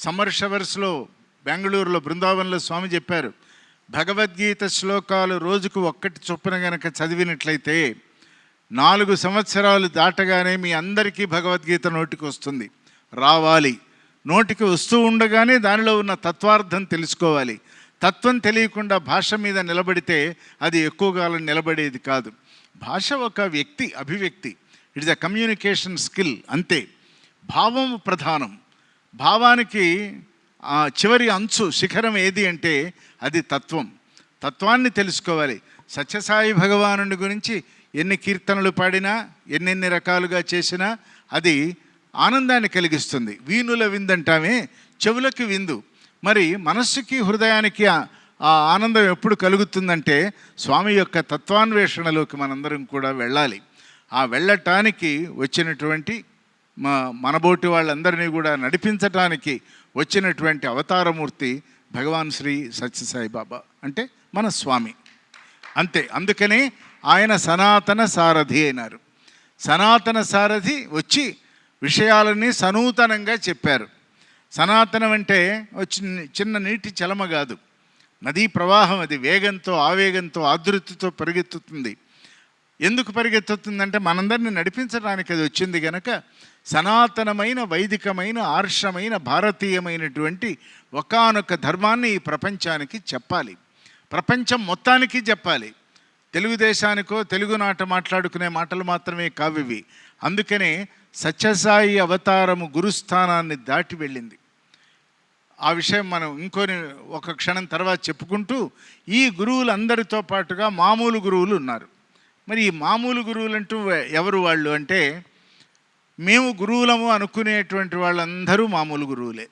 Summer షవర్స్లో బెంగళూరులో బృందావనంలో స్వామి చెప్పారు, భగవద్గీత శ్లోకాలు రోజుకు ఒక్కటి చొప్పున గనక చదివినట్లయితే 4 సంవత్సరాలు దాటగానే మీ అందరికీ భగవద్గీత నోటికి వస్తుంది. రావాలి, నోటికి వస్తూ ఉండగానే దానిలో ఉన్న తత్వార్థం తెలుసుకోవాలి. తత్వం తెలియకుండా భాష మీద నిలబడితే అది ఎక్కువ కాలం నిలబడేది కాదు. భాష ఒక వ్యక్తి అభివ్యక్తి, it is a communication skill, అంతే. భావం ప్రధానం. భావానికి చివరి అంచు శిఖరం ఏది అంటే అది తత్వం. తత్వాన్ని తెలుసుకోవాలి. సత్యసాయి భగవానుడి గురించి ఎన్ని కీర్తనలు పాడినా, ఎన్నెన్ని రకాలుగా చేసినా అది ఆనందాన్ని కలిగిస్తుంది. వీణుల విందంటామే, చెవులకి విందు. మరి మనస్సుకి హృదయానికి ఆ ఆనందం ఎప్పుడు కలుగుతుందంటే స్వామి యొక్క తత్వాన్వేషణలోకి మనందరం కూడా వెళ్ళాలి. ఆ వెళ్ళటానికి వచ్చినటువంటి మనబోటి వాళ్ళందరినీ కూడా నడిపించటానికి వచ్చినటువంటి అవతారమూర్తి భగవాన్ శ్రీ సత్యసాయి బాబా, అంటే మన స్వామి, అంతే. అందుకనే ఆయన సనాతన సారథి అయినారు. సనాతన సారథి వచ్చి విషయాలని సనూతనంగా చెప్పారు. సనాతనం అంటే చిన్న నీటి చలమ కాదు, నదీ ప్రవాహం. అది వేగంతో, ఆవేగంతో, ఆదృతితో పరిగెత్తుతుంది. ఎందుకు పరిగెత్తుతుందంటే మనందరినీ నడిపించడానికి అది వచ్చింది కనుక సనాతనమైన, వైదికమైన, ఆర్షమైన, భారతీయమైనటువంటి ఒకానొక ధర్మాన్ని ఈ ప్రపంచానికి చెప్పాలి. ప్రపంచం మొత్తానికి చెప్పాలి. తెలుగుదేశానికో తెలుగునాట మాట్లాడుకునే మాటలు మాత్రమే కావివి. అందుకనే సత్యసాయి అవతారము గురుస్థానాన్ని దాటి వెళ్ళింది. ఆ విషయం మనం ఒక క్షణం తర్వాత చెప్పుకుంటూ, ఈ గురువులందరితో పాటుగా మామూలు గురువులు ఉన్నారు. మరి ఈ మామూలు గురువులంటూ ఎవరు వాళ్ళు అంటే, మేము గురువులము అనుకునేటువంటి వాళ్ళందరూ మామూలు గురువులే.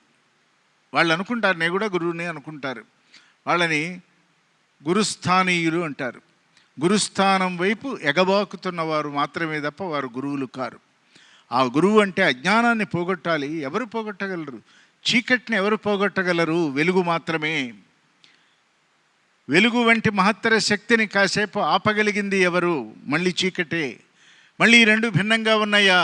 వాళ్ళు అనుకుంటారు, నేను కూడా గురువుని అనుకుంటారు. వాళ్ళని గురుస్థానీయులు అంటారు. గురుస్థానం వైపు ఎగబాకుతున్న వారు మాత్రమే తప్ప వారు గురువులు కారు. ఆ గురువు అంటే అజ్ఞానాన్ని పోగొట్టాలి. ఎవరు పోగొట్టగలరు? చీకటిని ఎవరు పోగొట్టగలరు? వెలుగు మాత్రమే. వెలుగు వంటి మహత్తర శక్తిని కాసేపు ఆపగలిగింది ఎవరు? మళ్ళీ చీకటే. మళ్ళీ ఈ రెండు భిన్నంగా ఉన్నాయా?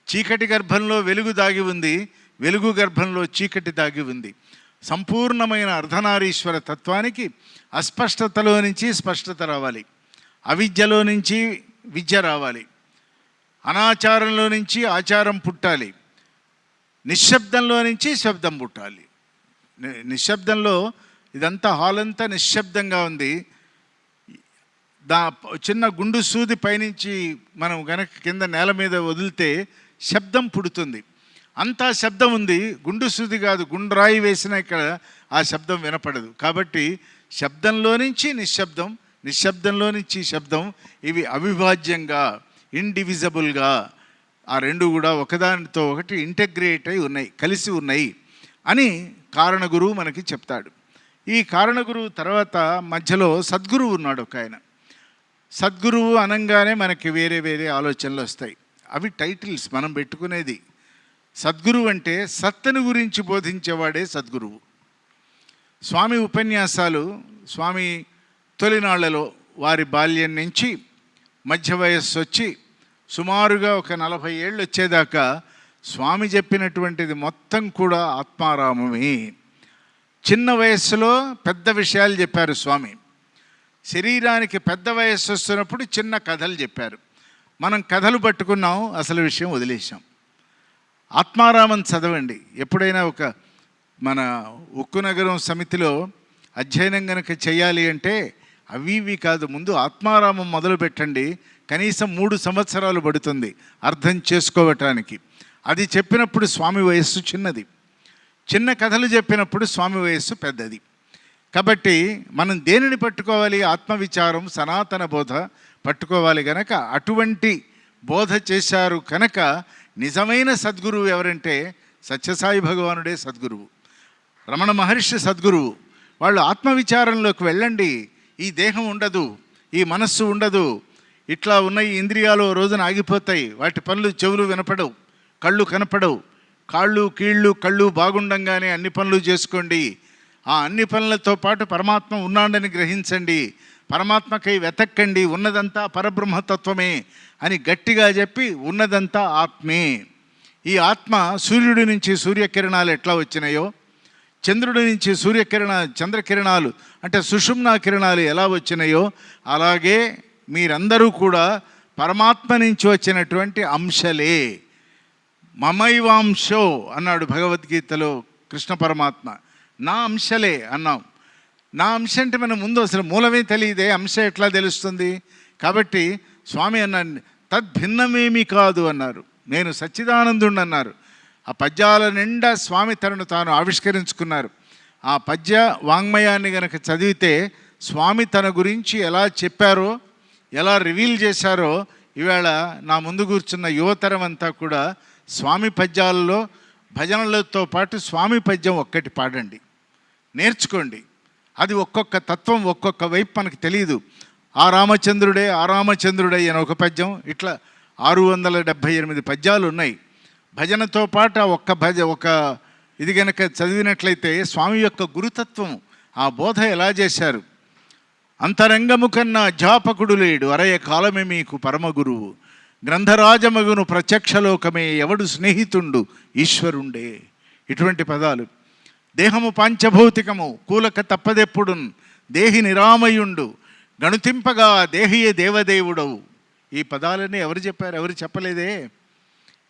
చీకటి గర్భంలో వెలుగు దాగి ఉంది, వెలుగు గర్భంలో చీకటి దాగి ఉంది. సంపూర్ణమైన అర్ధనారీశ్వర తత్వానికి అస్పష్టతలో నుంచి స్పష్టత రావాలి, అవిద్యలో నుంచి విద్య రావాలి, అనాచారంలో నుంచి ఆచారం పుట్టాలి, నిశ్శబ్దంలో నుంచి శబ్దం పుట్టాలి. నిశ్శబ్దంలో ఇదంతా హాల్ అంతా నిశ్శబ్దంగా ఉంది. చిన్న గుండు సూది పైనుంచి మనం గనక కింద నేల మీద వదిలితే శబ్దం పుడుతుంది. అంతా శబ్దం ఉంది, గుండు సూది కాదు, గుండ్రాయి వేసినా ఇక్కడ ఆ శబ్దం వినపడదు. కాబట్టి శబ్దంలో నుంచి నిశ్శబ్దం, నిశ్శబ్దంలో నుంచి శబ్దం, ఇవి అవిభాజ్యంగా, ఇండివిజబుల్గా ఆ రెండు కూడా ఒకదానితో ఒకటి ఇంటగ్రేట్ అయి ఉన్నాయి, కలిసి ఉన్నాయి అని కారణగురువు మనకి చెప్తాడు. ఈ కారణగురువు తర్వాత మధ్యలో సద్గురువు ఉన్నాడు ఒక ఆయన. సద్గురువు అనగానే మనకి వేరే వేరే ఆలోచనలు వస్తాయి. అవి టైటిల్స్ మనం పెట్టుకునేది. సద్గురువు అంటే సత్తను గురించి బోధించేవాడే సద్గురువు. స్వామి ఉపన్యాసాలు, స్వామి తొలినాళ్లలో వారి బాల్యం నుంచి మధ్య వయస్సు వచ్చి సుమారుగా ఒక 40 ఏళ్ళు వచ్చేదాకా స్వామి చెప్పినటువంటిది మొత్తం కూడా ఆత్మారామమే. చిన్న వయస్సులో పెద్ద విషయాలు చెప్పారు స్వామి. శరీరానికి పెద్ద వయస్సు వస్తున్నప్పుడు చిన్న కథలు చెప్పారు. మనం కథలు పట్టుకున్నాం, అసలు విషయం వదిలేసాం. ఆత్మారామం చదవండి. ఎప్పుడైనా ఒక మన ఉక్కు నగరం సమితిలో అధ్యయనం కనుక చేయాలి అంటే అవి ఇవి కాదు, ముందు ఆత్మారామం మొదలు పెట్టండి. కనీసం 3 సంవత్సరాలు పడుతుంది అర్థం చేసుకోవటానికి. అది చెప్పినప్పుడు స్వామి వయస్సు చిన్నది, చిన్న కథలు చెప్పినప్పుడు స్వామి వయస్సు పెద్దది. కాబట్టి మనం దేనిని పట్టుకోవాలి? ఆత్మవిచారం, సనాతన బోధ పట్టుకోవాలి గనక అటువంటి బోధ చేశారు కనుక నిజమైన సద్గురువు ఎవరంటే సత్యసాయి భగవానుడే సద్గురువు, రమణ మహర్షి సద్గురువు. వాళ్ళు ఆత్మవిచారంలోకి వెళ్ళండి. ఈ దేహం ఉండదు, ఈ మనస్సు ఉండదు, ఇట్లా ఉన్న ఈ ఇంద్రియాలు రోజున ఆగిపోతాయి, వాటి పనులు చెవులు వినపడవు, కళ్ళు కనపడవు, కాళ్ళు కీళ్ళు కళ్ళు బాగుండంగానే అన్ని పనులు చేసుకోండి. ఆ అన్ని పనులతో పాటు పరమాత్మ ఉన్నాడని గ్రహించండి, పరమాత్మకై వెతక్కండి, ఉన్నదంతా పరబ్రహ్మతత్వమే అని గట్టిగా చెప్పి ఉన్నదంతా ఆత్మే. ఈ ఆత్మ సూర్యుడి నుంచి సూర్యకిరణాలు ఎట్లా వచ్చినాయో, చంద్రుడి నుంచి చంద్రకిరణాలు అంటే సుషుమ్నా కిరణాలు ఎలా వచ్చినాయో, అలాగే మీరందరూ కూడా పరమాత్మ నుంచి వచ్చినటువంటి అంశలే. మమైవాంశో అన్నాడు భగవద్గీతలో కృష్ణ పరమాత్మ. నా అంశలే అన్నాం. నా అంశ అంటే మనం ముందు అసలు మూలమే తెలియదే, అంశ ఎట్లా తెలుస్తుంది? కాబట్టి స్వామి అన్నాడు తద్భిన్నమేమీ కాదు అన్నారు. నేను సచ్చిదానందుండి అన్నారు. ఆ పద్యాల నిండా స్వామి తనను తాను ఆవిష్కరించుకున్నారు. ఆ పద్య వాంగ్మయాన్ని గనక చదివితే స్వామి తన గురించి ఎలా చెప్పారో, ఎలా రివీల్ చేశారో, ఈవేళ నా ముందు కూర్చున్న యువతరం అంతా కూడా స్వామి పద్యాలలో భజనలతో పాటు స్వామి పద్యం ఒక్కటి పాడండి, నేర్చుకోండి. అది ఒక్కొక్క తత్వం ఒక్కొక్క వైపు మనకు తెలియదు. ఆ రామచంద్రుడే అని ఒక పద్యం, ఇట్లా 678 పద్యాలు ఉన్నాయి. భజనతో పాటు ఒక ఇది గనక చదివినట్లయితే స్వామి యొక్క గురుతత్వం, ఆ బోధ ఎలా చేశారు. అంతరంగము కన్నా అధ్యాపకుడు లేడు, అరయ కాలమే మీకు పరమ గురువు, గ్రంథరాజమగును ప్రత్యక్షలోకమే ఎవడు స్నేహితుండు ఈశ్వరుండే. ఇటువంటి పదాలు. దేహము పాంచభౌతికము కూలక తప్పదెప్పుడున్, దేహి నిరామయుండు గణుతింపగా దేహియే దేవదేవుడవు. ఈ పదాలని ఎవరు చెప్పారు? ఎవరు చెప్పలేదే.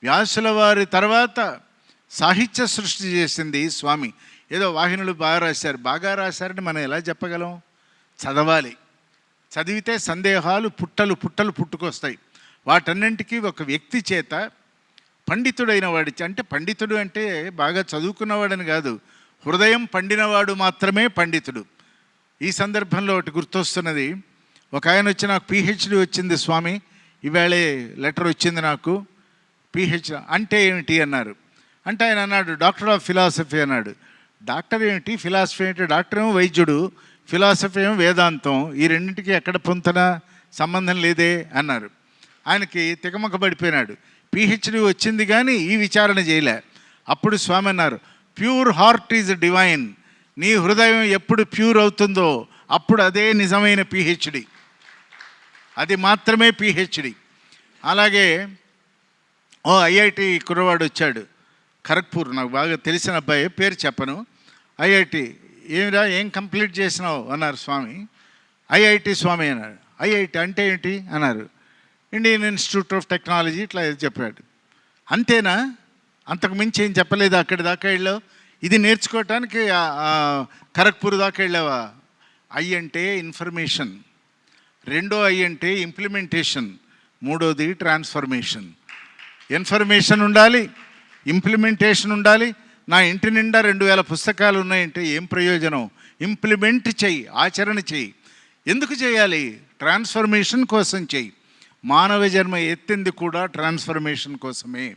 వ్యాసుల వారి తర్వాత సాహిత్య సృష్టి చేసింది స్వామి. ఏదో వాహినులు బాగా రాశారని మనం ఎలా చెప్పగలం? చదవాలి. చదివితే సందేహాలు పుట్టలు పుట్టుకొస్తాయి. వాటన్నింటికీ ఒక వ్యక్తి చేత, పండితుడైన వాడి, అంటే పండితుడు అంటే బాగా చదువుకున్నవాడని కాదు, హృదయం పండినవాడు మాత్రమే పండితుడు. ఈ సందర్భంలో ఒకటి గుర్తొస్తున్నది. ఒక ఆయన వచ్చి నాకు పిహెచ్డి వచ్చింది స్వామి, ఈవేళే లెటర్ వచ్చింది నాకు, పిహెచ్డి అంటే ఏమిటి అన్నారు. అంటే ఆయన అన్నాడు డాక్టర్ ఆఫ్ ఫిలాసఫీ అన్నాడు. డాక్టర్ ఏమిటి, ఫిలాసఫీ ఏంటి? డాక్టర్ ఏమో వైద్యుడు, ఫిలాసఫీ ఏమో వేదాంతం, ఈ రెండింటికి ఎక్కడ పొంతన సంబంధం లేదే అన్నారు. ఆయనకి తికమక పడిపోయినాడు. పిహెచ్డి వచ్చింది కానీ ఈ విచారణ చేయలే. అప్పుడు స్వామి అన్నారు, ప్యూర్ హార్ట్ ఈజ్ డివైన్. నీ హృదయం ఎప్పుడు ప్యూర్ అవుతుందో అప్పుడు అదే నిజమైన పిహెచ్డి, అది మాత్రమే పిహెచ్డి. అలాగే ఐఐటి కుర్రవాడు వచ్చాడు, ఖరగ్పూర్, నాకు బాగా తెలిసిన అబ్బాయి, పేరు చెప్పను. ఐఐటి ఏమిరా, ఏం కంప్లీట్ చేసినావు అన్నారు స్వామి. ఐఐటి స్వామి అన్నాడు. ఐఐటి అంటే ఏంటి అన్నారు. ఇండియన్ ఇన్స్టిట్యూట్ ఆఫ్ టెక్నాలజీ ఇట్లా చెప్పాడు. అంతేనా? అంతకు మించి ఏం చెప్పలేదు? అక్కడి దాకా వెళ్ళావు, ఇది నేర్చుకోవటానికి ఖరగ్పూర్ దాకా వెళ్ళావా? ఐ అంటే ఇన్ఫర్మేషన్, రెండో ఐ అంటే ఇంప్లిమెంటేషన్, మూడోది ట్రాన్స్ఫర్మేషన్. ఇన్ఫర్మేషన్ ఉండాలి, ఇంప్లిమెంటేషన్ ఉండాలి. నా ఇంటి నిండా 2000 పుస్తకాలు ఉన్నాయంటే ఏం ప్రయోజనం? ఇంప్లిమెంట్ చెయ్యి, ఆచరణ చెయ్యి. ఎందుకు చేయాలి? ట్రాన్స్ఫర్మేషన్ కోసం చెయ్యి. మానవ జన్మ ఎత్తింది కూడా ట్రాన్స్ఫర్మేషన్ కోసమే.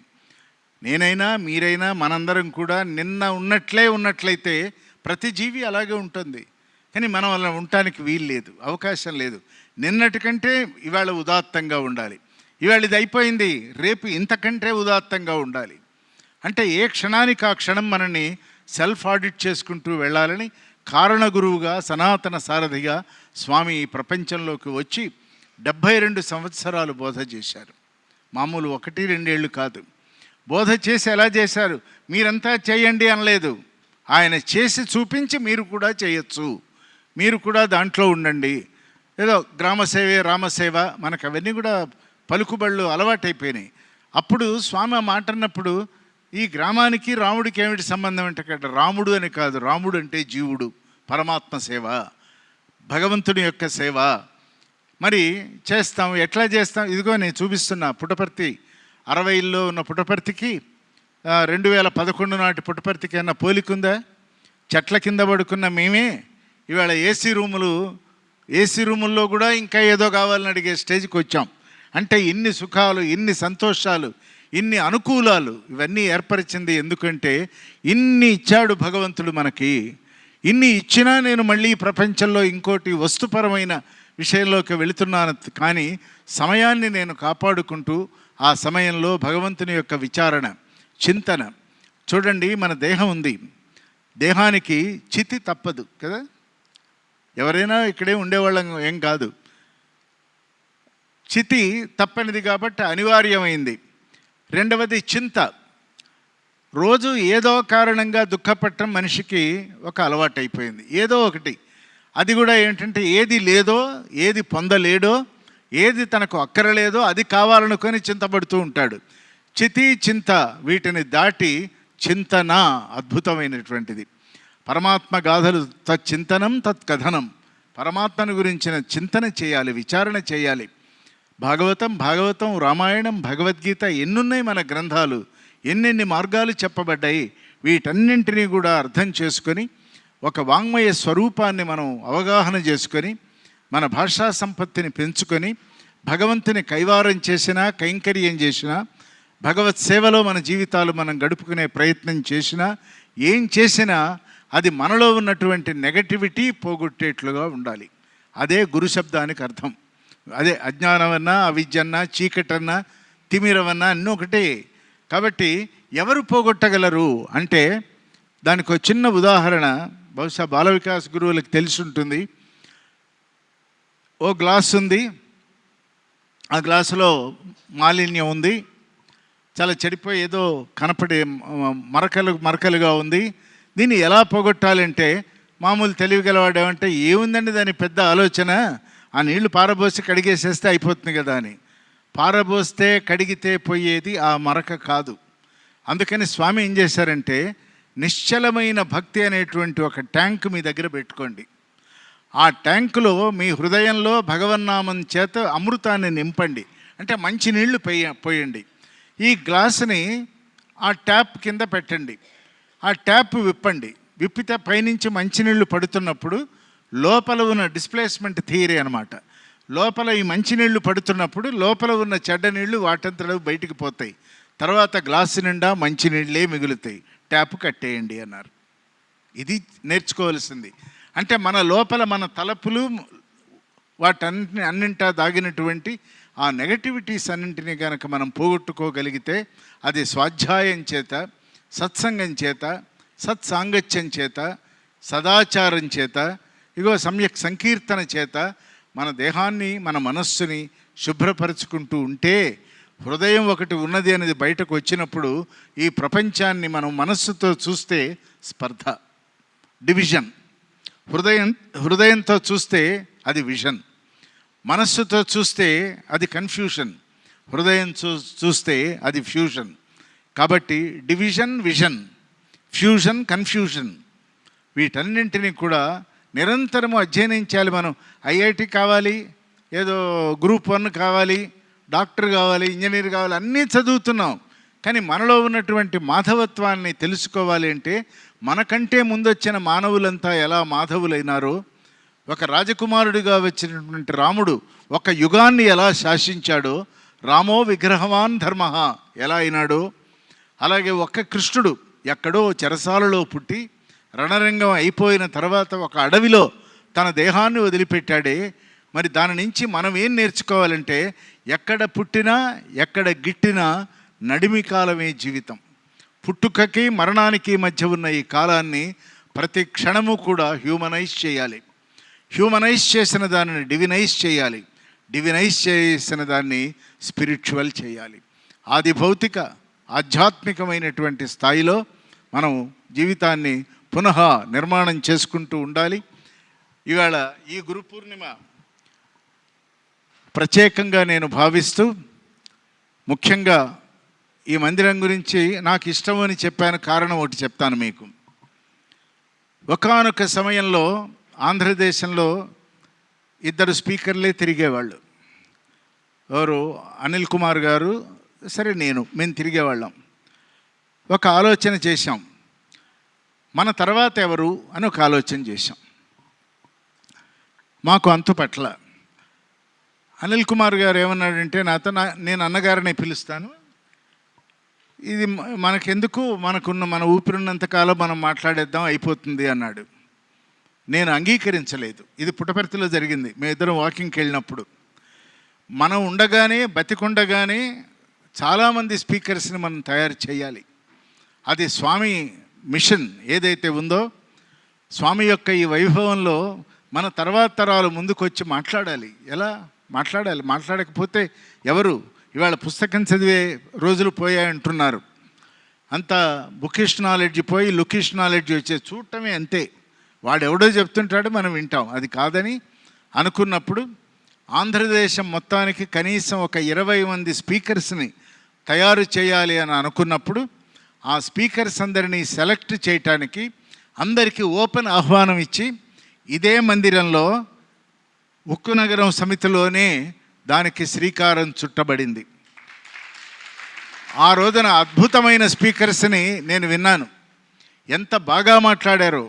నేనైనా మీరైనా మనందరం కూడా నిన్న ఉన్నట్లయితే ప్రతి జీవి అలాగే ఉంటుంది. కానీ మనం అలా ఉండటానికి వీలు లేదు, అవకాశం లేదు. నిన్నటి కంటే ఇవాళ ఉదాత్తంగా ఉండాలి. ఇవాళ ఇది అయిపోయింది, రేపు ఇంతకంటే ఉదాత్తంగా ఉండాలి. అంటే ఏ క్షణానికి ఆ క్షణం మనని సెల్ఫ్ ఆడిట్ చేసుకుంటూ వెళ్ళాలని కారణ గురువుగా, సనాతన సారథిగా స్వామి ఈ ప్రపంచంలోకి వచ్చి 72 సంవత్సరాలు బోధ చేశారు. మామూలు 1-2 ఏళ్ళు కాదు. బోధ చేసి ఎలా చేశారు? మీరంతా చేయండి అనలేదు. ఆయన చేసి చూపించి మీరు కూడా చేయొచ్చు, మీరు కూడా దాంట్లో ఉండండి. ఏదో గ్రామసేవే రామసేవ, మనకు అవన్నీ కూడా పలుకుబళ్ళు అలవాటైపోయినాయి. అప్పుడు స్వామి ఆ మాట అన్నప్పుడు ఈ గ్రామానికి రాముడికి ఏమిటి సంబంధం అంటే, రాముడు అని కాదు, రాముడు అంటే జీవుడు, పరమాత్మ సేవ, భగవంతుని యొక్క సేవ. మరి చేస్తాం, ఎట్లా చేస్తాం? ఇదిగో నేను చూపిస్తున్నా పుట్టపర్తి, 60లో ఉన్న పుట్టపర్తికి 2011 నాటి పుట్టపర్తికి అన్న పోలికుందా? చెట్ల కింద పడుకున్న మేమే ఇవాళ ఏసీ రూముల్లో కూడా ఇంకా ఏదో కావాలని అడిగే స్టేజ్కి వచ్చాం. అంటే ఇన్ని సుఖాలు, ఇన్ని సంతోషాలు, ఇన్ని అనుకూలాలు ఇవన్నీ ఏర్పరిచింది ఎందుకంటే ఇన్ని ఇచ్చాడు భగవంతుడు మనకి. ఇన్ని ఇచ్చినా నేను మళ్ళీ ఈ ప్రపంచంలో ఇంకోటి వస్తుపరమైన విషయంలోకి వెళుతున్నాను, కానీ సమయాన్ని నేను కాపాడుకుంటూ ఆ సమయంలో భగవంతుని యొక్క విచారణ, చింతన. చూడండి, మన దేహం ఉంది, దేహానికి చితి తప్పదు కదా. ఎవరైనా ఇక్కడే ఉండేవాళ్ళం ఏం కాదు. చితి తప్పనిది కాబట్టి అనివార్యమైంది. రెండవది చింత. రోజు ఏదో కారణంగా దుఃఖపడటం మనిషికి ఒక అలవాటు అయిపోయింది. ఏదో ఒకటి, అది కూడా ఏంటంటే ఏది లేదో, ఏది పొందలేడో, ఏది తనకు అక్కరలేదో అది కావాలనుకొని చింతపడుతూ ఉంటాడు. చితి చింత వీటిని దాటి చింతన అద్భుతమైనటువంటిది. పరమాత్మ గాథలు తచ్చింతనం తత్కథనం. పరమాత్మను గురించిన చింతన చేయాలి, విచారణ చేయాలి. భాగవతం, రామాయణం, భగవద్గీత ఎన్నున్నాయి మన గ్రంథాలు, ఎన్నెన్ని మార్గాలు చెప్పబడ్డాయి. వీటన్నింటినీ కూడా అర్థం చేసుకొని ఒక వాంగ్మయ స్వరూపాన్ని మనం అవగాహన చేసుకొని మన భాషా సంపత్తిని పెంచుకొని భగవంతుని కైవారం చేసినా, కైంకర్యం చేసినా, భగవత్ సేవలో మన జీవితాలు మనం గడుపుకునే ప్రయత్నం చేసినా, ఏం చేసినా అది మనలో ఉన్నటువంటి నెగటివిటీ పోగొట్టేట్లుగా ఉండాలి. అదే గురు శబ్దానికి అర్థం. అదే అజ్ఞానమన్నా, అవిద్యన్నా, చీకటన్నా, తిమిరమన్నా అన్నీ ఒకటే. కాబట్టి ఎవరు పోగొట్టగలరు అంటే దానికి ఒక చిన్న ఉదాహరణ బహుశా బాల వికాస్ గురువులకు తెలిసి ఉంటుంది. ఓ గ్లాస్ ఉంది, ఆ గ్లాసులో మాలిన్యం ఉంది, చాలా చెడిపోయి ఏదో కనపడే మరకలుగా ఉంది. దీన్ని ఎలా పోగొట్టాలంటే మామూలు తెలివిగలవాడేమంటే ఏముందండి దాని పెద్ద ఆలోచన, ఆ నీళ్లు పారబోసి కడిగేసేస్తే అయిపోతుంది కదా అని. పారబోస్తే కడిగితే పోయేది ఆ మరక కాదు. అందుకని స్వామి ఏం చేశారంటే నిశ్చలమైన భక్తి అనేటువంటి ఒక ట్యాంక్ మీ దగ్గర పెట్టుకోండి. ఆ ట్యాంకులో మీ హృదయంలో భగవన్నామం చేత అమృతాన్ని నింపండి. అంటే మంచి నీళ్లు పోయండి. ఈ గ్లాసుని ఆ ట్యాప్ కింద పెట్టండి. ఆ ట్యాప్ విప్పండి. విప్పితే పైనుంచి మంచినీళ్ళు పడుతున్నప్పుడు లోపల ఉన్న డిస్ప్లేస్మెంట్ థియరీ అనమాట. లోపల ఈ మంచినీళ్ళు పడుతున్నప్పుడు లోపల ఉన్న చెడ్డ నీళ్లు వాటంతలో బయటికి పోతాయి. తర్వాత గ్లాసు నిండా మంచినీళ్ళే మిగులుతాయి. ట్యాప్ కట్టేయండి అన్నారు. ఇది నేర్చుకోవాల్సింది. అంటే మన లోపల మన తలపులు అన్నింటా దాగినటువంటి ఆ నెగటివిటీస్ అన్నింటినీ కనుక మనం పోగొట్టుకోగలిగితే అది స్వాధ్యాయం చేత, సత్సంగం చేత, సత్సాంగత్యం చేత, సదాచారం చేత, సమ్యక్ సంకీర్తన చేత మన దేహాన్ని, మన మనస్సుని శుభ్రపరుచుకుంటూ ఉంటే హృదయం ఒకటి ఉన్నది అనేది బయటకు వచ్చినప్పుడు ఈ ప్రపంచాన్ని మనం మనస్సుతో చూస్తే స్పర్ధ, డివిజన్. హృదయంతో చూస్తే అది విజన్, మనస్సుతో చూస్తే అది కన్ఫ్యూషన్, హృదయం చూస్తే అది ఫ్యూజన్. కాబట్టి డివిజన్, విజన్, ఫ్యూజన్, కన్ఫ్యూజన్ వీటన్నింటినీ కూడా నిరంతరము అధ్యయనం చేయాలి. మనం ఐఐటి కావాలి, ఏదో గ్రూప్ 1 కావాలి, డాక్టర్ కావాలి, ఇంజనీర్ కావాలి, అన్నీ చదువుతున్నాం. కానీ మనలో ఉన్నటువంటి మాధవత్వాన్ని తెలుసుకోవాలి అంటే మనకంటే ముందొచ్చిన మానవులంతా ఎలా మాధవులైనారో, ఒక రాజకుమారుడిగా వచ్చినటువంటి రాముడు ఒక యుగాన్ని ఎలా శాసించాడో, రామో విగ్రహవాన్ ధర్మ ఎలా అయినాడో, అలాగే ఒక్క కృష్ణుడు ఎక్కడో చెరసాలలో పుట్టి రణరంగం అయిపోయిన తర్వాత ఒక అడవిలో తన దేహాన్ని వదిలిపెట్టాడే. మరి దాని నుంచి మనం ఏం నేర్చుకోవాలంటే ఎక్కడ పుట్టినా ఎక్కడ గిట్టినా నడిమి కాలమే జీవితం. పుట్టుకకి మరణానికి మధ్య ఉన్న ఈ కాలాన్ని ప్రతి క్షణము కూడా హ్యూమనైజ్ చేయాలి. హ్యూమనైజ్ చేసిన దానిని డివినైజ్ చేయాలి. డివినైజ్ చేసిన దాన్ని స్పిరిచువల్ చేయాలి. ఆది భౌతిక ఆధ్యాత్మికమైనటువంటి స్థాయిలో మనం జీవితాన్ని పునః నిర్మాణం చేసుకుంటూ ఉండాలి. ఇవాళ ఈ గురు పూర్ణిమ ప్రత్యేకంగా నేను భావిస్తూ, ముఖ్యంగా ఈ మందిరం గురించి నాకు ఇష్టమని చెప్పాను. కారణం ఒకటి చెప్తాను మీకు. ఒకానొక సమయంలో ఆంధ్రదేశంలో 2 స్పీకర్లే తిరిగేవాళ్ళు. ఎవరు? అనిల్ కుమార్ గారు, సరే మేము తిరిగేవాళ్ళం. ఒక ఆలోచన చేశాం, మన తర్వాత ఎవరు అని ఒక ఆలోచన చేశాం. మాకు అంతు పట్ల అనిల్ కుమార్ గారు ఏమన్నాడంటే నాతో, నేను అన్నగారిని పిలుస్తాను, ఇది మనకెందుకు, మన ఊపిరినంతకాలం మనం మాట్లాడేద్దాం, అయిపోతుంది అన్నాడు. నేను అంగీకరించలేదు. ఇది పుట్టపర్తిలో జరిగింది. మేమిద్దరం వాకింగ్కి వెళ్ళినప్పుడు మనం ఉండగానే, బతికుండగానే చాలామంది స్పీకర్స్ని మనం తయారు చేయాలి. అది స్వామి మిషన్ ఏదైతే ఉందో, స్వామి యొక్క ఈ వైభవంలో మన తర్వాత తరాలు ముందుకొచ్చి మాట్లాడాలి. ఎలా మాట్లాడాలి? మాట్లాడకపోతే ఎవరు? ఇవాళ పుస్తకం చదివే రోజులు పోయాయంటున్నారు. అంత బుకిష్ నాలెడ్జ్ పోయి లుకిష్ నాలెడ్జ్ వచ్చే చూడటమే అంతే. వాడెవడో చెప్తుంటాడు, మనం వింటాం. అది కాదని అనుకున్నప్పుడు ఆంధ్రదేశం మొత్తానికి కనీసం ఒక 20 మంది స్పీకర్స్ని తయారు చేయాలి అని అనుకున్నప్పుడు ఆ స్పీకర్స్ అందరినీ సెలెక్ట్ చేయటానికి అందరికీ ఓపెన్ ఆహ్వానం ఇచ్చి ఇదే మందిరంలో ఉక్కు నగరం సమితిలోనే దానికి శ్రీకారం చుట్టబడింది. ఆ రోజున అద్భుతమైన స్పీకర్స్ని నేను విన్నాను, ఎంత బాగా మాట్లాడారో.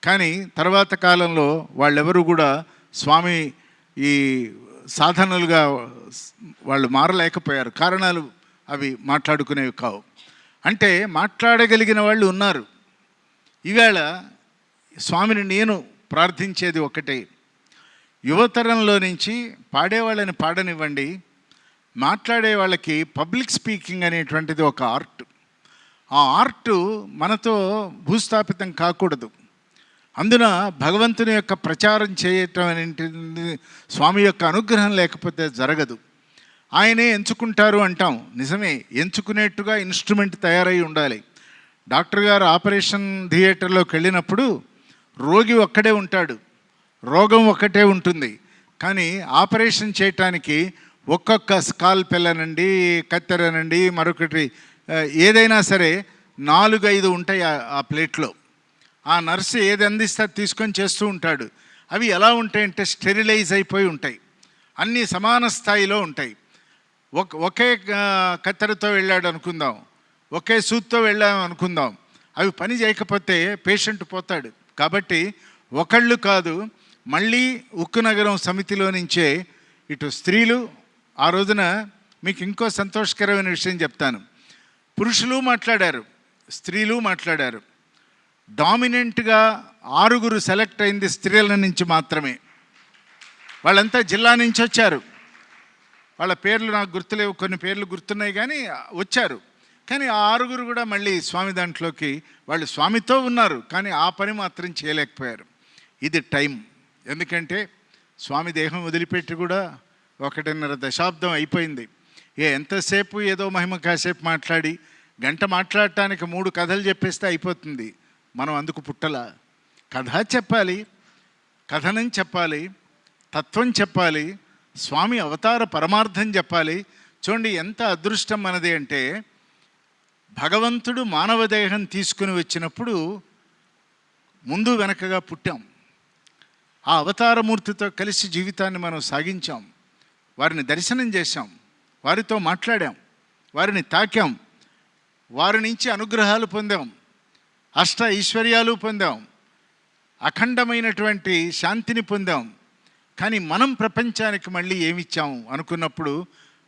కానీ తర్వాత కాలంలో వాళ్ళెవరూ కూడా స్వామి ఈ సాధనలుగా వాళ్ళు మారలేకపోయారు. కారణాలు అవి మాట్లాడుకునేవి కావు. అంటే మాట్లాడగలిగిన వాళ్ళు ఉన్నారు. ఈవేళ స్వామిని నేను ప్రార్థించేది ఒకటే, యువతరంలో నుంచి పాడేవాళ్ళని పాడనివ్వండి, మాట్లాడే వాళ్ళకి పబ్లిక్ స్పీకింగ్ అనేటువంటిది ఒక ఆర్ట్. ఆ ఆర్టు మనతో భూస్థాపితం కాకూడదు. అందున భగవంతుని యొక్క ప్రచారం చేయటం అనేది స్వామి యొక్క అనుగ్రహం లేకపోతే జరగదు. ఆయనే ఎంచుకుంటారు అంటాం, నిజమే. ఎంచుకునేట్టుగా ఇన్స్ట్రుమెంట్ తయారై ఉండాలి. డాక్టర్ గారు ఆపరేషన్ థియేటర్లోకి వెళ్ళినప్పుడు రోగి ఒక్కడే ఉంటాడు, రోగం ఒక్కటే ఉంటుంది. కానీ ఆపరేషన్ చేయటానికి ఒక్కొక్క స్కాల్పెల్ అనండి, కత్తెరనండి, మరొకటి ఏదైనా సరే 4-5 ఉంటాయి ఆ ప్లేట్లో. ఆ నర్సు ఏది అందిస్తే తీసుకొని చేస్తూ ఉంటాడు. అవి ఎలా ఉంటాయంటే స్టెరిలైజ్ అయిపోయి ఉంటాయి, అన్నీ సమాన స్థాయిలో ఉంటాయి. ఒకే కత్తెరతో వెళ్ళాడు అనుకుందాం, ఒకే సూత్తో వెళ్ళాము అనుకుందాం, అవి పని చేయకపోతే పేషెంట్ పోతాడు. కాబట్టి ఒకళ్ళు కాదు, మళ్ళీ ఉక్కు నగరం సమితిలో నుంచే ఇటు స్త్రీలు, ఆ రోజున మీకు ఇంకో సంతోషకరమైన విషయం చెప్తాను, పురుషులు మాట్లాడారు, స్త్రీలు మాట్లాడారు. డామినెంట్గా 6 సెలెక్ట్ అయింది స్త్రీల నుంచి మాత్రమే. వాళ్ళంతా జిల్లా నుంచి వచ్చారు. వాళ్ళ పేర్లు నాకు గుర్తులేవు, కొన్ని పేర్లు గుర్తున్నాయి కానీ వచ్చారు. కానీ ఆ 6 కూడా మళ్ళీ స్వామి దాంట్లోకి వాళ్ళు స్వామితో ఉన్నారు, కానీ ఆ పని మాత్రం చేయలేకపోయారు. ఇది టైం. ఎందుకంటే స్వామి దేహం వదిలిపెట్టి కూడా 1.5 దశాబ్దం అయిపోయింది. ఎంతసేపు ఏదో మహిమ కాసేపు మాట్లాడి గంట మాట్లాడటానికి 3 కథలు చెప్పేస్తే అయిపోతుంది. మనం అందుకు పుట్టలా. కథ చెప్పాలి, కథనం చెప్పాలి, తత్వం చెప్పాలి, స్వామి అవతార పరమార్థం చెప్పాలి. చూడండి ఎంత అదృష్టం మనది అంటే, భగవంతుడు మానవ దేహం తీసుకుని వచ్చినప్పుడు ముందు వెనకగా పుట్టాం. ఆ అవతారమూర్తితో కలిసి జీవితాన్ని మనం సాగించాం, వారిని దర్శనం చేశాం, వారితో మాట్లాడాం, వారిని తాకాం, వారి నుంచి అనుగ్రహాలు పొందాం, అష్ట ఐశ్వర్యాలు పొందాం, అఖండమైనటువంటి శాంతిని పొందాం. కానీ మనం ప్రపంచానికి మళ్ళీ ఏమిచ్చాము అనుకున్నప్పుడు,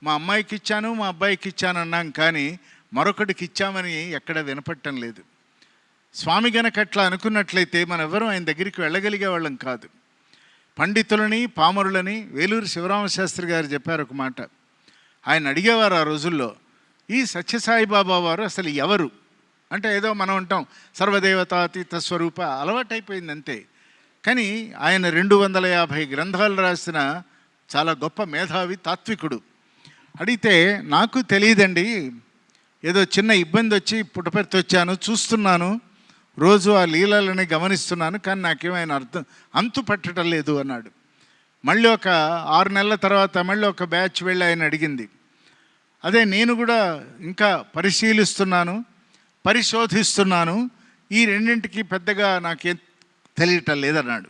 మా అమ్మాయికి ఇచ్చాను, మా అబ్బాయికి ఇచ్చాను అన్నాం, కానీ మరొకటికి ఇచ్చామని ఎక్కడ వినపట్టం లేదు. స్వామి గనక అట్లా అనుకున్నట్లయితే మనం ఎవరూ ఆయన దగ్గరికి వెళ్ళగలిగే వాళ్ళం కాదు. పండితులని, పామరులని వేలూరు శివరామశాస్త్రి గారు చెప్పారు ఒక మాట. ఆయన అడిగేవారు ఆ రోజుల్లో, ఈ సత్యసాయిబాబా వారు అసలు ఎవరు అంటే, ఏదో మనం అంటాం సర్వదేవతాతీత స్వరూప, అలవాటైపోయింది అంతే. కానీ ఆయన 250 గ్రంథాలు రాసిన చాలా గొప్ప మేధావి, తాత్వికుడు. అడిగితే నాకు తెలియదండి, ఏదో చిన్న ఇబ్బంది వచ్చి పుట్టపర్తి వచ్చాను, చూస్తున్నాను, రోజు ఆ లీలలని గమనిస్తున్నాను, కానీ నాకేమైనా అంతు పట్టడం లేదు అన్నాడు. మళ్ళీ ఒక 6 నెలల తర్వాత మళ్ళీ ఒక బ్యాచ్ వెళ్ళి ఆయన అడిగింది, అదే నేను కూడా ఇంకా పరిశీలిస్తున్నాను, పరిశోధిస్తున్నాను, ఈ రెండింటికి పెద్దగా నాకేం తెలియటం లేదన్నాడు.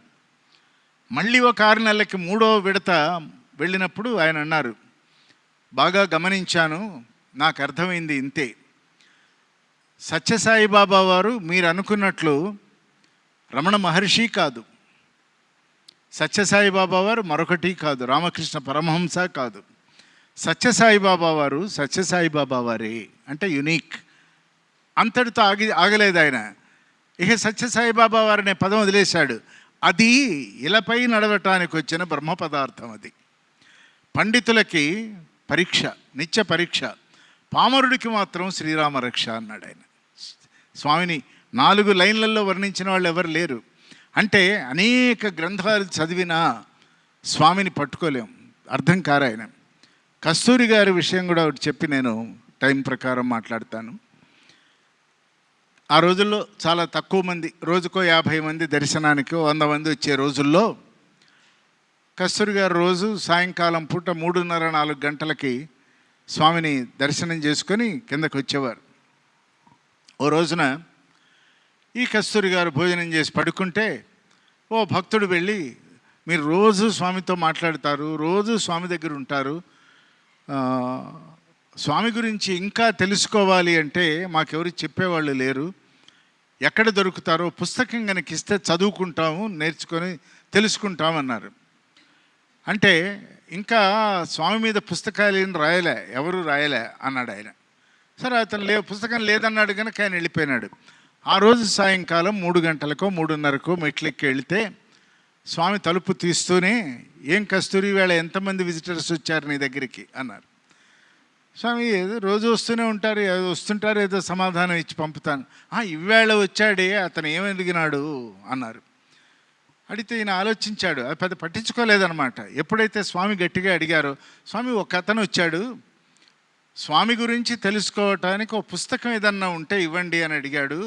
మళ్ళీ ఒక 6 నెలలకి 3వ విడత వెళ్ళినప్పుడు ఆయన అన్నారు, బాగా గమనించాను, నాకు అర్థమైంది ఇంతే, సత్యసాయిబాబా వారు మీరు అనుకున్నట్లు రమణ మహర్షి కాదు, సత్యసాయిబాబా వారు మరొకటి కాదు, రామకృష్ణ పరమహంస కాదు, సత్యసాయిబాబా వారు సత్యసాయిబాబా వారే, అంటే యునిక్. అంతటితో ఆగలేదు ఆయన. ఇక సత్యసాయిబాబా వారినే పదం వదిలేశాడు. అది ఇలపై నడవటానికి వచ్చిన బ్రహ్మ పదార్థం. అది పండితులకి పరీక్ష, నిత్య పరీక్ష, పామరుడికి మాత్రం శ్రీరామ రక్ష అన్నాడు ఆయన. స్వామిని 4 లైన్లలో వర్ణించిన వాళ్ళు ఎవరు లేరు. అంటే అనేక గ్రంథాలు చదివినా స్వామిని పట్టుకోలేం, అర్థం కారు ఆయన. కస్తూరి గారి విషయం కూడా ఒకటి చెప్పి నేను టైం ప్రకారం మాట్లాడతాను. ఆ రోజుల్లో చాలా తక్కువ మంది, రోజుకో 50 మంది దర్శనానికి 100 మంది వచ్చే రోజుల్లో కస్తూరి గారు రోజు సాయంకాలం పూట 3:30-4 గంటలకి స్వామిని దర్శనం చేసుకొని కిందకు వచ్చేవారు. ఓ రోజున ఈ కస్తూరి గారు భోజనం చేసి పడుకుంటే ఓ భక్తుడు వెళ్ళి, మీరు రోజు స్వామితో మాట్లాడతారు, రోజు స్వామి దగ్గర ఉంటారు, స్వామి గురించి ఇంకా తెలుసుకోవాలి అంటే మాకెవరు చెప్పేవాళ్ళు లేరు, ఎక్కడ దొరుకుతారో పుస్తకం కనుక ఇస్తే చదువుకుంటాము, నేర్చుకొని తెలుసుకుంటామన్నారు. అంటే ఇంకా స్వామి మీద పుస్తకాలు ఏం రాయలే, ఎవరు రాయలే అన్నాడు ఆయన. సరే అతను పుస్తకం లేదన్నాడు కనుక ఆయన వెళ్ళిపోయినాడు. ఆ రోజు సాయంకాలం 3 గంటలకో 3:30కో మెట్లెక్కి వెళితే స్వామి తలుపు తీస్తూనే, ఏం కస్తూరి వేళ ఎంతమంది విజిటర్స్ వచ్చారు నీ దగ్గరికి అన్నారు. స్వామి ఏదో రోజు వస్తూనే ఉంటారు, ఏదో వస్తుంటారు, ఏదో సమాధానం ఇచ్చి పంపుతాను. ఇవాళ వచ్చాడే, అతను ఏమడిగినాడు అన్నారు. అడిగితే ఈయన ఆలోచించాడు, అది పెద్ద పట్టించుకోలేదన్నమాట. ఎప్పుడైతే స్వామి గట్టిగా అడిగారో, స్వామి ఒక అతను వచ్చాడు, స్వామి గురించి తెలుసుకోవటానికి ఒక పుస్తకం ఏదన్నా ఉంటే ఇవ్వండి అని అడిగాడు.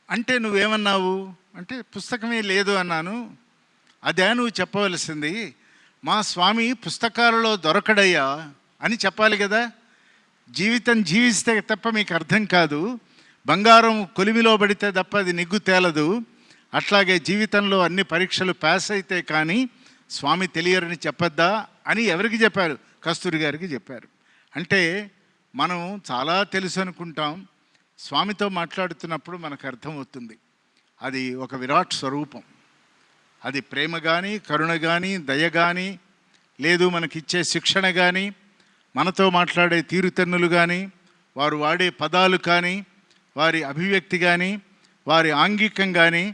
అంటే నువ్వేమన్నావు అంటే పుస్తకమే లేదు అన్నాను. అదే నువ్వు చెప్పవలసింది, మా స్వామి పుస్తకాలలో దొరకడయ్యా అని చెప్పాలి కదా. జీవితం జీవిస్తే తప్ప మీకు అర్థం కాదు, బంగారం కొలిమిలో పడితే తప్ప అది నిగ్గు తేలదు. అట్లాగే జీవితంలో అన్ని పరీక్షలు పాస్ అయితే కానీ స్వామి తెలియరని చెప్పొద్దా అని ఎవరికి చెప్పారు? కస్తూరి గారికి చెప్పారు. అంటే మనం చాలా తెలుసు అనుకుంటాం, స్వామితో మాట్లాడుతున్నప్పుడు మనకు అర్థమవుతుంది అది ఒక విరాట్ స్వరూపం. అది ప్రేమ కానీ, కరుణ కానీ, దయ కానీ, లేదు మనకిచ్చే శిక్షణ కానీ, మనతో మాట్లాడే తీరుతెన్నులు కానీ, వారు వాడే పదాలు కానీ, వారి అభివ్యక్తి కానీ, వారి ఆంగికం కానీ,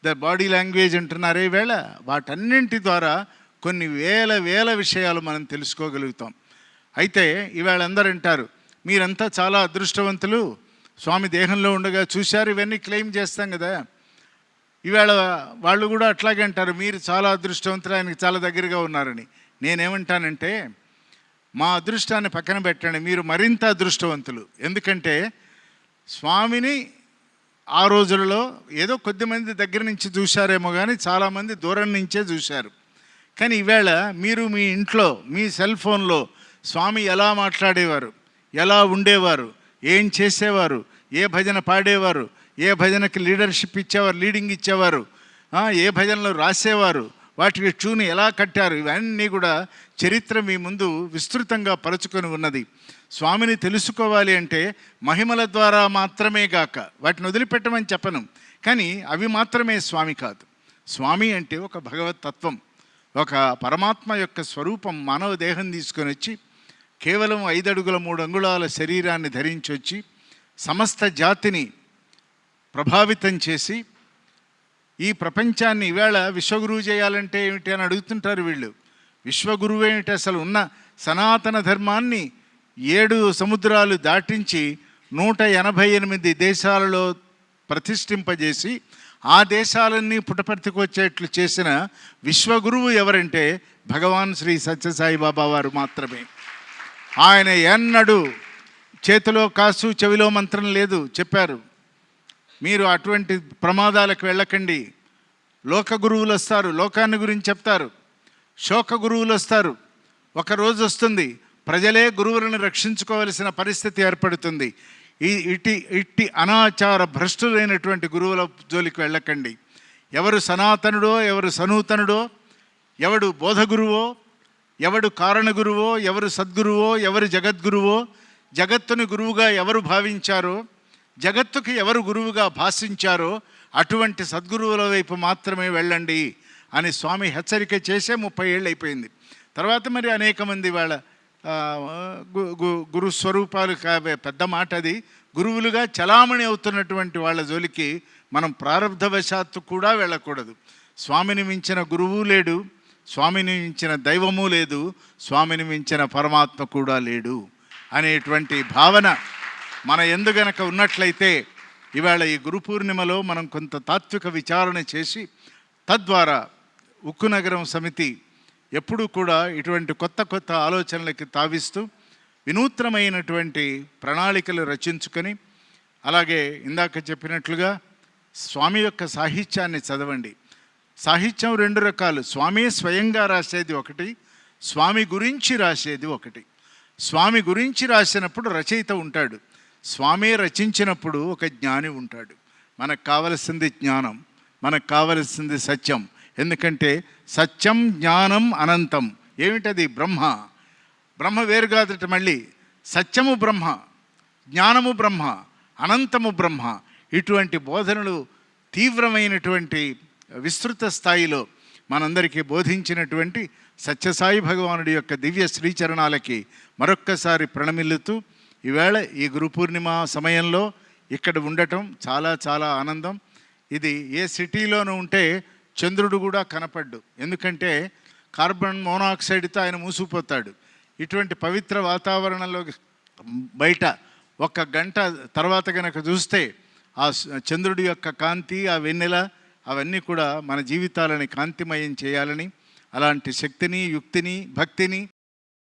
ద బాడీ లాంగ్వేజ్ అంటున్నారే వేళ, వాటన్నింటి ద్వారా కొన్ని వేల విషయాలు మనం తెలుసుకోగలుగుతాం. అయితే ఇవాళ అందరూ అంటారు, మీరంతా చాలా అదృష్టవంతులు, స్వామి దేహంలో ఉండగా చూశారు, ఇవన్నీ క్లెయిమ్ చేస్తాం కదా. ఇవాళ వాళ్ళు కూడా అట్లాగే అంటారు, మీరు చాలా అదృష్టవంతులు, ఆయనకి చాలా దగ్గరగా ఉన్నారని. నేనేమంటానంటే, మా అదృష్టాన్ని పక్కన పెట్టండి, మీరు మరింత అదృష్టవంతులు. ఎందుకంటే స్వామిని ఆ రోజులలో ఏదో కొద్దిమంది దగ్గర నుంచి చూశారేమో కానీ చాలామంది దూరం నుంచే చూశారు. కానీ ఈవేళ మీరు మీ ఇంట్లో మీ సెల్ ఫోన్లో స్వామి ఎలా మాట్లాడేవారు, ఎలా ఉండేవారు, ఏం చేసేవారు, ఏ భజన పాడేవారు, ఏ భజనకి లీడర్షిప్ ఇచ్చేవారు, లీడింగ్ ఇచ్చేవారు, ఏ భజనలు రాసేవారు, వాటికి ట్యూన్ ఎలా కట్టారు, ఇవన్నీ కూడా చరిత్ర మీ ముందు విస్తృతంగా పరుచుకొని ఉన్నది. స్వామిని తెలుసుకోవాలి అంటే మహిమల ద్వారా మాత్రమే గాక, వాటిని వదిలిపెట్టమని చెప్పను, కానీ అవి మాత్రమే స్వామి కాదు. స్వామి అంటే ఒక భగవత్ తత్వం, ఒక పరమాత్మ యొక్క స్వరూపం. మానవ దేహం తీసుకొని వచ్చి కేవలం 5 అడుగుల 3 అంగుళాల శరీరాన్ని ధరించి వచ్చి సమస్త జాతిని ప్రభావితం చేసి ఈ ప్రపంచాన్ని ఈవేళ విశ్వగురువు చేయాలంటే ఏమిటి అని అడుగుతుంటారు వీళ్ళు. విశ్వగురువు ఏమిటి? అసలు ఉన్న సనాతన ధర్మాన్ని 7 సముద్రాలు దాటించి 188 దేశాలలో ప్రతిష్ఠింపజేసి ఆ దేశాలన్నీ పుటపర్తికి వచ్చేట్లు చేసిన విశ్వగురువు ఎవరంటే భగవాన్ శ్రీ సత్యసాయిబాబా వారు మాత్రమే. ఆయన ఎన్నడూ చేతిలో కాసు చెవిలో మంత్రం లేదు చెప్పారు. మీరు అటువంటి ప్రమాదాలకు వెళ్ళకండి. లోక గురువులు వస్తారు, లోకాన్ని గురించి చెప్తారు. శోక గురువులు వస్తారు. ఒకరోజు వస్తుంది ప్రజలే గురువులను రక్షించుకోవలసిన పరిస్థితి ఏర్పడుతుంది. ఇట్టి అనాచార భ్రష్టులైనటువంటి గురువుల జోలికి వెళ్ళకండి. ఎవరు సనాతనుడో, ఎవరు సనూతనుడో, ఎవడు బోధగురువో, ఎవడు కారణగురువో, ఎవరు సద్గురువో, ఎవరు జగద్గురువో, జగత్తుని గురువుగా ఎవరు భావించారో, జగత్తుకి ఎవరు గురువుగా భాషించారో అటువంటి సద్గురువుల వైపు మాత్రమే వెళ్ళండి అని స్వామి హెచ్చరిక చేసే 30 ఏళ్ళు అయిపోయింది. తర్వాత మరి అనేక మంది వాళ్ళ గురు స్వరూపాలు పెద్ద మాట అది, గురువులుగా చలామణి అవుతున్నటువంటి వాళ్ళ జోలికి మనం ప్రారబ్ధవశాత్తు కూడా వెళ్ళకూడదు. స్వామిని మించిన గురువు లేడు, స్వామిని మించిన దైవము లేదు, స్వామిని మించిన పరమాత్మ కూడా లేడు అనేటువంటి భావన మన ఎందు గనక ఉన్నట్లయితే ఇవాళ ఈ గురు పూర్ణిమలో మనం కొంత తాత్విక విచారణ చేసి తద్వారా ఉక్కు నగరం సమితి ఎప్పుడూ కూడా ఇటువంటి కొత్త ఆలోచనలకి తావిస్తూ వినూత్నమైనటువంటి ప్రణాళికలు రచించుకొని అలాగే ఇందాక చెప్పినట్లుగా స్వామి యొక్క సాహిత్యాన్ని చదవండి. సాహిత్యం రెండు రకాలు. స్వామి స్వయంగా రాసేది ఒకటి, స్వామి గురించి రాసేది ఒకటి. స్వామి గురించి రాసినప్పుడు రచయిత ఉంటాడు, స్వామి రచించినప్పుడు ఒక జ్ఞాని ఉంటాడు. మనకు కావలసింది జ్ఞానం, మనకు కావలసింది సత్యం. ఎందుకంటే సత్యం జ్ఞానం అనంతం. ఏమిటది? బ్రహ్మ. బ్రహ్మ వేరు కాదట. మళ్ళీ సత్యము బ్రహ్మ, జ్ఞానము బ్రహ్మ, అనంతము బ్రహ్మ. ఇటువంటి బోధనలు తీవ్రమైనటువంటి విస్తృత స్థాయిలో మనందరికీ బోధించినటువంటి సత్యసాయి భగవానుడి యొక్క దివ్య శ్రీచరణాలకి మరొక్కసారి ప్రణమిల్లుతూ, ఈవేళ ఈ గురు పూర్ణిమ సమయంలో ఇక్కడ ఉండటం చాలా చాలా ఆనందం. ఇది ఏ సిటీలోనూ ఉంటే చంద్రుడు కూడా కనపడ్డు. ఎందుకంటే కార్బన్ మోనాక్సైడ్తో ఆయన మూసుకుపోతాడు. ఇటువంటి పవిత్ర వాతావరణంలో బయట 1 గంట తర్వాత కనుక చూస్తే ఆ చంద్రుడి యొక్క కాంతి, ఆ వెన్నెల, అవన్నీ కూడా మన జీవితాలని కాంతిమయం చేయాలని, అలాంటి శక్తిని, యుక్తిని, భక్తిని